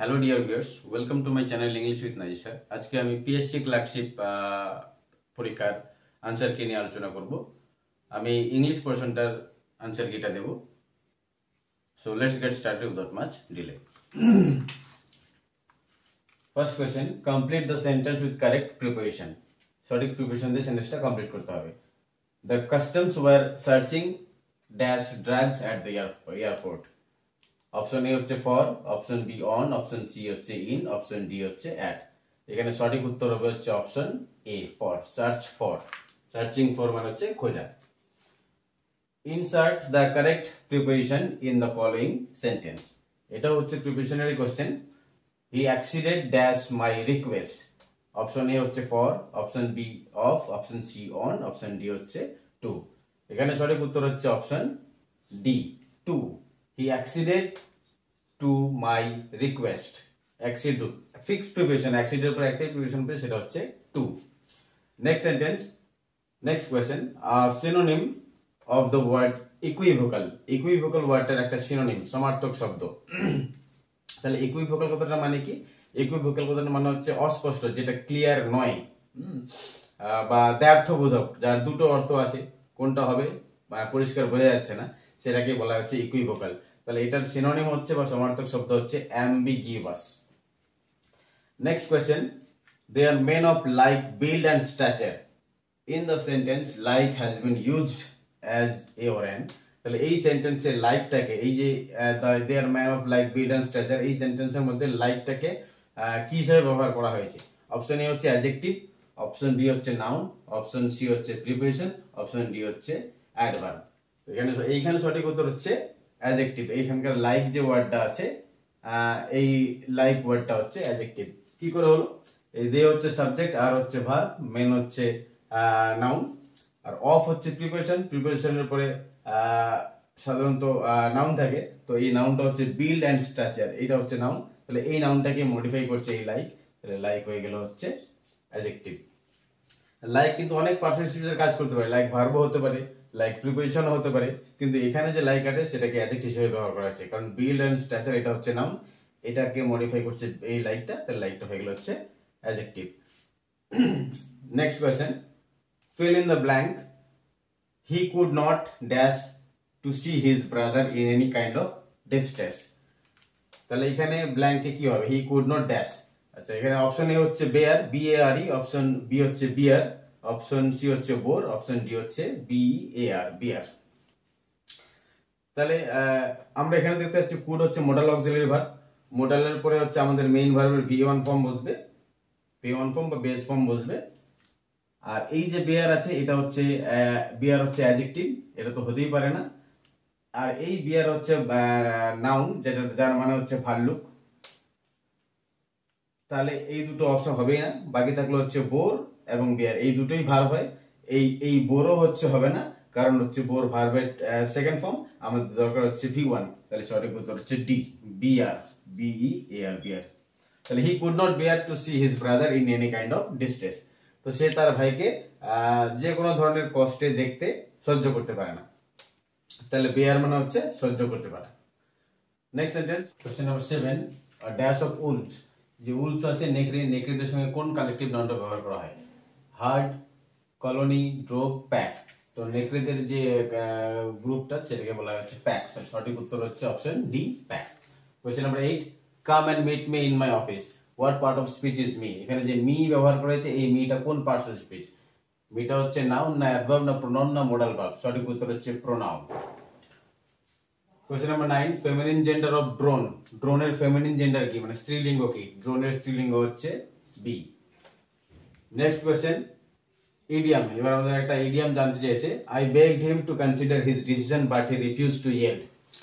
Hello dear viewers, welcome to my channel English with Nazir sir. আজকে আমি PSC clerkship পরীক্ষার answer কি নিয়ে আলোচনা করব। আমি ইংলিশ পোর্শনটার আনসার কিটা দেব। So let's get started without much delay. First question, complete the sentence with correct preposition. সঠিক প্রিপোজিশন দিয়ে সেন্টেন্সটা কমপ্লিট করতে হবে। The customs were searching dash drugs at the airport. Option A হচ্ছে for, option B on, option C হচ্ছে in, option D হচ্ছে at. এখানে সঠিক উত্তর হবে হচ্ছে option A for, search for. Searching for মানে হচ্ছে খোঁজা। Insert the correct preposition in the following sentence. এটা হচ্ছে prepositionary question. He acceded dash my request. Option A হচ্ছে for, option B of, option C on, option D হচ্ছে to. এখানে সঠিক উত্তর হচ্ছে option D to. He acceded to my request. Accede to fixed preposition, acceded এর পর একটা preposition পেয়ে সেটা হচ্ছে to. Next sentence, next question. A synonym of the word equivocal. Equivocal wordটার একটা synonym, সমার্থক শব্দ। তাহলে equivocal কথাটা মানে কি? Equivocal কথাটা মানে হচ্ছে অস্পষ্ট, যেটা ক্লিয়ার নয়, বা দ্ব্যর্থবোধক, যার দুটো অর্থ আছে, কোনটা হবে পরিষ্কার বোঝা যাচ্ছে না, সেটাকে বলা হচ্ছে ইকুইভোকাল। তাহলে এটার সিনোনিম হচ্ছে বা সমার্থক শব্দ হচ্ছে ambiguous. Next question, they are men of like build and stature. In the sentence like has been used as a or an. তাহলে এই সেন্টেন্সে লাইকটাকে, এই যে they are man of like build and stature, এই সেন্টেন্সের মধ্যে লাইকটাকে কি হিসেবে ব্যবহার করা হয়েছে? অপশন এ হচ্ছে অ্যাডজেক্টিভ, অপশন বি হচ্ছে নাউন, অপশন সি হচ্ছে প্রিপোজিশন, অপশন ডি হচ্ছে অ্যাডভার্ব। এইখানে সঠিক উত্তর হচ্ছে অ্যাডজেক্টিভ। এইখানকার লাইক যে ওয়ার্ডটা আছে, এই লাইক ওয়ার্ডটা হচ্ছে অ্যাডজেক্টিভ। কি করে হলো? এই দে হচ্ছে সাবজেক্ট, আর হচ্ছে ভার্ব, মেন হচ্ছে নাউন, আর অফ হচ্ছে প্রিপোজিশন। প্রিপোজিশনের পরে সাধারণত নাউন থাকে, তো এই নাউনটা হচ্ছে বিল্ড অ্যান্ড স্ট্রাকচার, এটা হচ্ছে নাউন। তাহলে এই নাউনটাকে মডিফাই করছে এই লাইক, তাহলে লাইক হয়ে গেল হচ্ছে অ্যাডজেক্টিভ। লাইক কিন্তু অনেক পার্টিসিপেন্টের কাজ করতে পারে, লাইক ভার্ব হতে পারে, লাইক প্রিপোজিশন হতে পারে, কিন্তু এখানে যে লাইক আছে সেটাকে অ্যাডজেক্টিভ হিসেবে ব্যবহার করা হয়েছে, কারণ বিল্ড এন্ড স্ট্রাকচার এটা হচ্ছে নাউন, এটাকে মডিফাই করছে এই লাইকটা, তাহলে লাইকটা হয়ে গেল হচ্ছে adjective. Next question, fill in the blank. He could not dash to see his brother in any kind of distress. তাহলে এখানে ব্ল্যাঙ্কে কি হবে? He could not dash. আচ্ছা, এখানে অপশন এ হচ্ছে বেয়ার, BARE, অপশন বি হচ্ছে বিয়ার, অপশন সি হচ্ছে বোর, অপশন ডি হচ্ছে BAR, বিয়ার। তাহলে আমরা এখানে দেখতে পাচ্ছি কুড হচ্ছে মোডাল অক্সিলারি ভার্ব। মোডালের পরে হচ্ছে আমাদের মেইন ভার্বের V1 ফর্ম বসবে, P1 ফর্ম বা বেস ফর্ম বসবে। আর এই যে বিয়ার আছে, এটা হচ্ছে বিয়ার হচ্ছে অ্যাডজেক্টিভ, এটা তো হতেই পারে না। আর এই বিয়ার হচ্ছে নাউন, যেটা যার মানে হচ্ছে ভাল্লুক। তাহলে এই দুটো অপশন হবেই না, বাকি থাকলে হচ্ছে বোর এবং বিয়ার, এই দুটোই ভার্ব হয়। এই বোরও হচ্ছে হবে না, কারণ হচ্ছে বোর ভার্বের সেকেন্ড ফর্ম, আমাদের দরকার হচ্ছে V1। তাহলে সঠিক উত্তর হচ্ছে ডি, BR, BEAR, বিয়ার। তাহলে he could not bear to see his brother in any kind of distress. তো সে তার ভাইকে যে কোনো ধরনের কষ্টে দেখতে সহ্য করতে পারে না। তাহলে বেয়ার মানে হচ্ছে সহ্য করতে পারে। Next sentence, question number 7, dash of wolves. যে উলফস আছে নেকড়ে, নেকড়েদের সঙ্গে কোন কালেকটিভ নাউনটা ব্যবহার করা হয়? Hard, colony, drove, pack. তো নেকড়েদের যে গ্রুপটা সেটাকে বলা হচ্ছে প্যাক। সঠিক উত্তর হচ্ছে option D, pack. Question number 8, come and meet me in my office. What part of speech is me? এখানে যে মি ব্যবহার করেছে, এই মিটা কোন পার্টস অফ স্পিচ? মিটা হচ্ছে নাউন না অ্যাডভার্ব না প্রোনাউন না মোডাল ভার্ব? সঠিক উত্তর হচ্ছে pronoun. Question number 9, feminine gender of drone. ড্রোনের ফেমিনিন জেন্ডার কি, মানে স্ত্রীলিঙ্গ কি? ড্রোনের স্ত্রীলিঙ্গ হচ্ছে বি। Next question, idiom. এবার আমাদের একটা ইডিয়াম জানতে চেয়েছে, I begged him to consider his decision but he refuse to yield.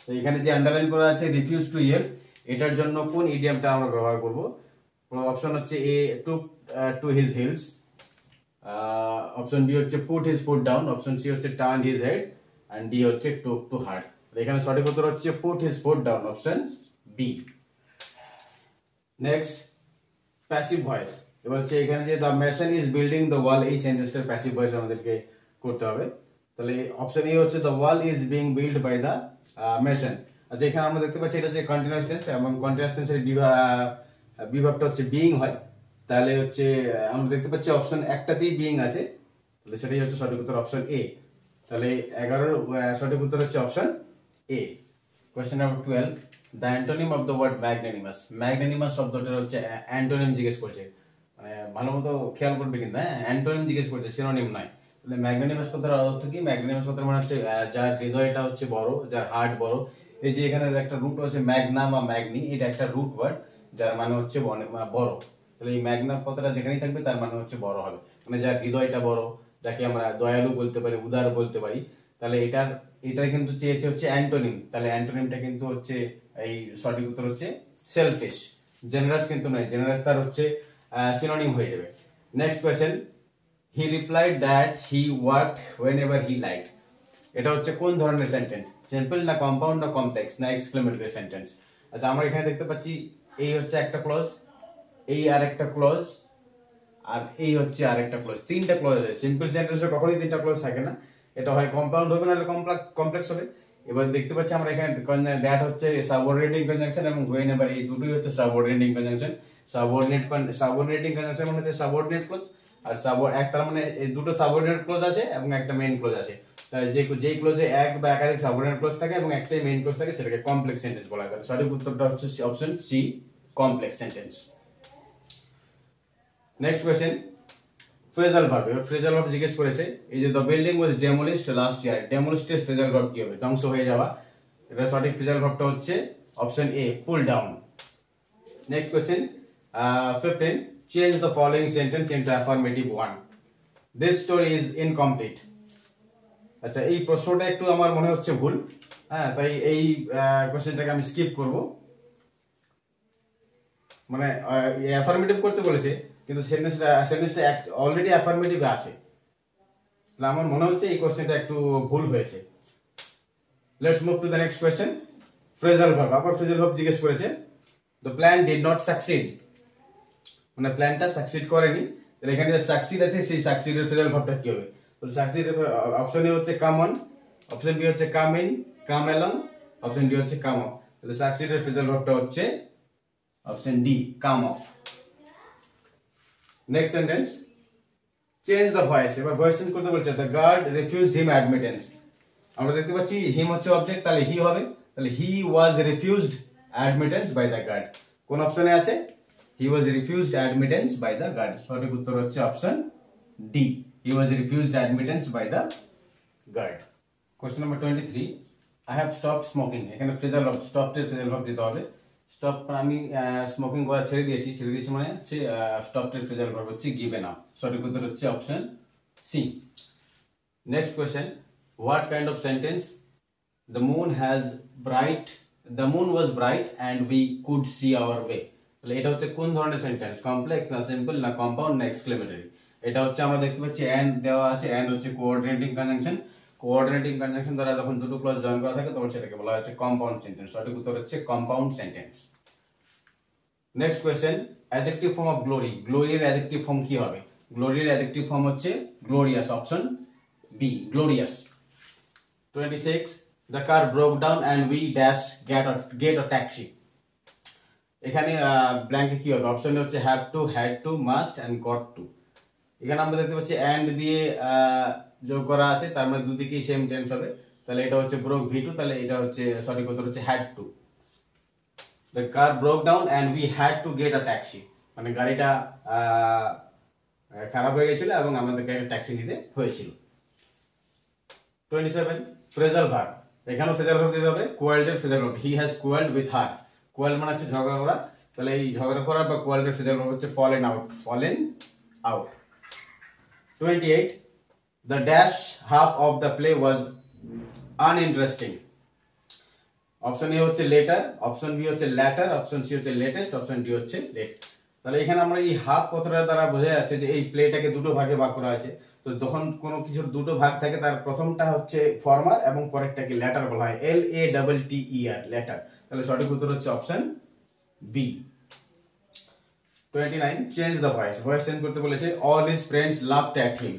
তো এখানে যে আন্ডারলাইন করা আছে রিফিউজ টু ইয়েল্ড, এটার জন্য কোন ইডিয়ামটা আমরা ব্যবহার করব? অপশন হচ্ছে A, took to his heels, option B হচ্ছে put his foot down, option C হচ্ছে turn his head, and D হচ্ছে টুক টু হার্ট। এখানে সঠিক উত্তর হচ্ছে put his foot down, option B. Next, passive voice. এবার হচ্ছে এখানে যে the mason is building the wall, এই সেন্টেন্সটার প্যাসিভ ভয়েস আমাদেরকে করতে হবে। তাহলে অপশন এ হচ্ছে the wall is being build by the mason. আচ্ছা, এখানে আমরা দেখতে পাচ্ছি এটা হচ্ছে কন্টিনিউয়াস টেন্স এবং কন্টিনিউয়াস টেন্সের বিভাগটা হচ্ছে বিইং হয়। তাহলে হচ্ছে আমরা দেখতে পাচ্ছি অপশন একটাতেই বিইং আছে, তাহলে সেটাই হচ্ছে সঠিক উত্তর অপশন এ। তাহলে 11 সঠিক উত্তর হচ্ছে option A. Question number 12, the antonym of the word magnanimous. Magnanimous শব্দটার হচ্ছে অ্যান্টোনিম জিজ্ঞেস করছে, মানে ভালো মতো খেয়াল করবে কিন্তু, হ্যাঁ অ্যান্টোনিম জিজ্ঞেস করছে, সিনোনিম নয়। তাহলে ম্যাগনানিমাস কথার অর্থ কি? ম্যাগনানিমাস কথার মানে হচ্ছে যার হৃদয়টা হচ্ছে বড়, যার হার্ট বড়। এই যে এখানে একটা রুট হচ্ছে ম্যাগনা বা ম্যাগনি, এটা একটা রুট ওয়ার্ড যার মানে হচ্ছে বড়। তাহলে এই ম্যাগনা কথাটা যেখানেই থাকবে তার মানে হচ্ছে বড় হবে, মানে যার হৃদয়টা বড়, যাকে আমরা দয়ালু বলতে পারি, উদার বলতে পারি। তাহলে এটা কিন্তু চেয়েছে হচ্ছে অ্যান্টোনিম, তাহলে অ্যান্টোনিমটা কিন্তু হচ্ছে এই সঠিক উত্তর হচ্ছে সেলফিশ। জেনারাস কিন্তু নয়, জেনারাস তার হচ্ছে সিনোনিম হয়ে যাবে। Next question, he replied that he worked whenever he liked। এটা হচ্ছে কোন ধরনের সেন্টেন্স? সিম্পল না কম্পাউন্ড না কমপ্লেক্স না এক্সক্লেমেটরি সেন্টেন্স? আচ্ছা, আমরা এখানে দেখতে পাচ্ছি এই হচ্ছে একটা ক্লজ, এই আর একটা ক্লজ, আর এই হচ্ছে আরেকটা ক্লজ, তিনটা ক্লজ আছে। সিম্পল সেন্টেন্সে কখনোই তিনটা ক্লজ থাকে না, এটা হয় কম্পাউন্ড হবে না কমপ্লেক্স হবে। এবার দেখতে পাচ্ছি আমরা এখানে দ্যাট হচ্ছে সাবঅর্ডিনেটিং কনজাংশন এবং whenever, এই দুটোই হচ্ছে সাবঅর্ডিনেটিং কনজাংশন। সাবঅর্ডিনেটিং কনজাংশন মানে হচ্ছে সাবঅর্ডিনেট ক্লজ, আর তার মানে এই দুটো সাবঅর্ডিনেট ক্লজ আছে এবং একটা মেইন ক্লজ আছে। তাহলে যেই ক্লজে এক বা একাধিক সাবঅর্ডিনেট ক্লজ থাকে এবং একটাই মেইন ক্লজ থাকে সেটাকে কমপ্লেক্স সেন্টেন্স বলা হয়। তাহলে সঠিক উত্তরটা হচ্ছে option C, complex sentence. Next question, phrasal verb. এবার ফ্রেজাল ভার্ব জিজ্ঞেস করেছে, এই যে the building was demolished last year, demolished phrasal verb কি হবে? ধ্বংস হয়ে যাওয়া। এটা সঠিক ফ্রেজাল ভার্বটা হচ্ছে option A, pull down. Next question 15, change the following sentence into affirmative one. This story is incomplete. আচ্ছা, এই প্রশ্নটা একটু আমার মনে হচ্ছে ভুল, হ্যাঁ, তাই এই কোয়েশ্চেনটাকে আমি স্কিপ করব। মানে অ্যাফার্মেটিভ করতে বলেছে কিন্তু সেন্টেন্সটা অলরেডি অ্যাফার্মেটিভ আছে, তাহলে আমার মনে হচ্ছে এই কোশ্চেনটা একটু ভুল হয়েছে। Let's move to the next question, phrasal verb. আবার ফ্রেজাল ভার্ব জিজ্ঞেস করেছে, the plan did not succeed, মানে প্ল্যানটা সাকসিড করেনি। তাহলে এখানে যে সাকসিড আছে সেই সাকসিডের ফ্রেজাল ভার্বটা কি হবে? তো সাকসিডের অপশন এ হচ্ছে কাম অন, অপশন বি হচ্ছে come in, come along, option D হচ্ছে কাম অফ। তাহলে সাকসিডের ফ্রেজাল ভার্বটা হচ্ছে option D, come off. Next sentence, change the voice. এবার ভয়েস চেঞ্জ করতে বলছে, the guard refused him admittance. আমরা দেখতে পাচ্ছি হিম হচ্ছে অবজেক্ট, তাহলে হি হবে। তাহলে he was refused admittance by the guard. কোন অপশনে আছে? He was refused admittance by the guard. সঠিক উত্তর হচ্ছে option D, he was refused admittance by the guard. Question number 23, I have stopped smoking. এখানে ফ্রেজাল ভার্ব, স্টপড এর phrasal verb দিতে হবে। স্টপ, আমি স্মোকিং করা ছেড়ে দিয়েছি মানে হচ্ছে স্টপড এর ফ্রেজাল ভার্ব হচ্ছে গিভেন আপ। সঠিক উত্তর হচ্ছে option C. Next question, what kind of sentence? The moon was bright and we could see our way. তাহলে এটা হচ্ছে কোন ধরনের সেন্টেন্স? কমপ্লেক্স না সিম্পল না কম্পাউন্ড না এক্সক্লেমেটরি? এটা হচ্ছে আমরা দেখতে পাচ্ছি এন্ড দেওয়া আছে, এন্ড হচ্ছে কোঅর্ডিনেটিং কনজাংশন। কোঅর্ডিনেটিং কনজাংশন দ্বারা যখন দুটো ক্লজ জয়েন করা থাকে তখন সেটাকে বলা হচ্ছে কম্পাউন্ড সেন্টেন্স। সঠিক উত্তর হচ্ছে compound sentence. Next question, adjective form of glory. গ্লোরির অ্যাডজেক্টিভ ফর্ম কি হবে? গ্লোরির অ্যাডজেক্টিভ ফর্ম হচ্ছে glorious, option B, glorious. 26, the car broke down and we dash get a taxi। এখানে ব্ল্যাঙ্কে কি হবে? অপশন হচ্ছে have to, had to, must and got to. এখানে আমরা দেখতে পাচ্ছি এন্ড দিয়ে যোগ করা আছে, তার মানে দুদিকেই সেম টেন্স হবে। তাহলে এটা হচ্ছে ব্রোক ভি2, তাহলে এটা হচ্ছে সঠিক উত্তর হচ্ছে had to. The car broke down and we had to get a taxi, মানে গাড়িটা খারাপ হয়ে গেছিল এবং আমাদেরকে একটা ট্যাক্সি নিতে হয়েছিল। 27, ফ্রেজাল ভার্ব। এখানেও ফ্রেজাল ভার্ব দিতে হবে, কোয়ার্ল্ড এর phrasal verb. He has quarrelled with her. Quarrelled মানে হচ্ছে ঝগড়া করা, তাহলে এই ঝগড়া করা বা কোয়ার্ল্ড এর ফ্রেজাল ভার্ব হচ্ছে fallen out. 28, the dash half of the play was uninteresting। Option A হচ্ছে লেটার, অপশন বি হচ্ছে ল্যাটার, অপশন সি হচ্ছে লেটেস্ট, অপশন ডি হচ্ছে লেট। তাহলে এখানে আমরা এই হাফ কথাটা দ্বারা বোঝা যাচ্ছে যে এই প্লেটাকে দুটো ভাগে ভাগ করা হয়েছে। তো যখন কোনো কিছুর দুটো ভাগ থাকে তার প্রথমটা হচ্ছে ফর্মাল এবং পরেরটাকে ল্যাটার বলা হয়, LATTER, ল্যাটার। তাহলে সঠিক উত্তর হচ্ছে option B. 29, change the voice. Voice change করতে বলেছে, all his friends laughed at him.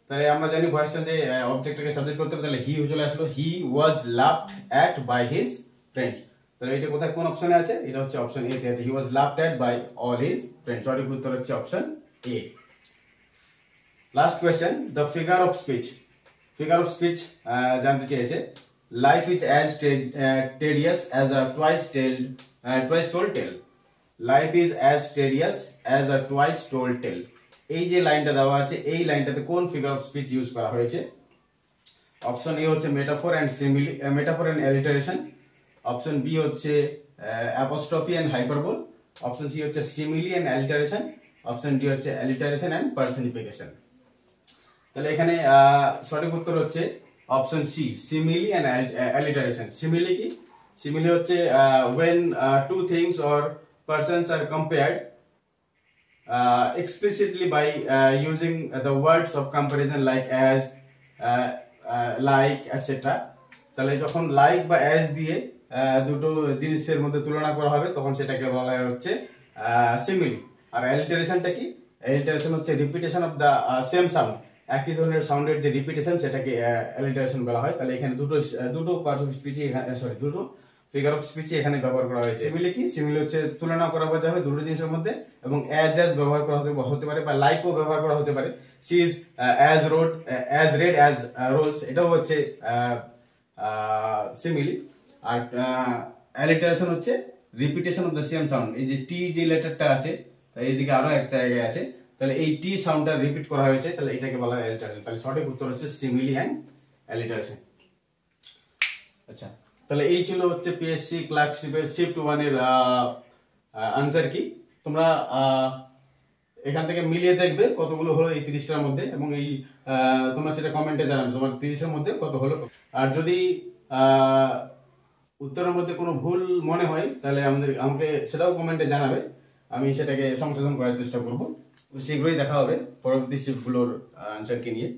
তাহলে আমরা জানি ভয়েস চেঞ্জে অবজেক্টটাকে সাবজেক্ট করতে হবে, তাহলে হি চলে আসলো, he was laughed at by his friends. তাহলে এটা কোথায় কোন অপশনে আছে? এটা হচ্ছে অপশন এ তে আছে। He was loved at by all his friends. সঠিক উত্তর হচ্ছে option A. Last question, the figure of speech. Figure of speech জানতে চেয়েছে। Life is as tedious as a twice told tale. Life is as tedious as a twice told tale. এই যে লাইনটা দেওয়া আছে, এই লাইনটাতে কোন ফিগার অফ স্পিচ ইউজ করা হয়েছে? অপশন এ হচ্ছে metaphor and simile, metaphor and alliteration. Option B হচ্ছে apostrophe and hyperbole. Option C হচ্ছে simile and alliteration. Option D হচ্ছে অ্যালিটারেশন এন্ড পার্সনিফিকেশন। তাহলে এখানে সঠিক উত্তর হচ্ছে option C, simile and alliteration. Simile কি? সিমিলি হচ্ছে when two things or persons are compared explicitly by using the words of comparison like as, like, etc. তাহলে যখন লাইক বা অ্যাজ দিয়ে দুটো জিনিসের মধ্যে তুলনা করা হবে তখন সেটাকে বলা হচ্ছে সিমিলি। আর অ্যালিটারেশনটা কি? অ্যালিটারেশন হচ্ছে repetition of the same sound, একই ধরনের সাউন্ডের যে রিপিটেশন সেটাকে অ্যালিটারেশন বলা হয়। তাহলে এখানে দুটো পার্টস অফ স্পিচ, দুটো ফিগার অফ স্পিচ এখানে ব্যবহার করা হয়েছে। সিমিলি কি? সিমিলি হচ্ছে তুলনা করা যাবে দুটো জিনিসের মধ্যে, এবং অ্যাজ ব্যবহার করা হতে পারে, বা লাইকও ব্যবহার করা হতে পারে। She is as red as rose, এটাও হচ্ছে সিমিলি। আর অ্যালিটারেশন হচ্ছে repetition of the same sound. এই যে টি যে লেটারটা আছে, তাই এইদিকে আরো একটা জায়গায় আছে, তাহলে এই টি সাউন্ডটা রিপিট করা হয়েছে, তাহলে এটাকে বলা হয় অ্যালিটারেশন। তাহলে সঠিক উত্তর হচ্ছে সিমিলি এন্ড অ্যালিটারেশন। আচ্ছা, তাহলে এই ছিল হচ্ছে পিএসসি ক্লার্কশিপের শিফট 1 এর আনসার কি। তোমরা এখান থেকে মিলিয়ে দেখবে কতগুলো হলো এই 30টার মধ্যে, এবং এই তোমরা সেটা কমেন্টে জানাবে তোমার 30এর মধ্যে কত হলো। আর যদি উত্তরের মধ্যে কোনো ভুল মনে হয় তাহলে আমাকে সেটাও কমেন্টে জানাবে, আমি সেটাকে সংশোধন করার চেষ্টা করব। শীঘ্রই দেখা হবে পরবর্তী শিফটগুলোর আনসার কি নিয়ে।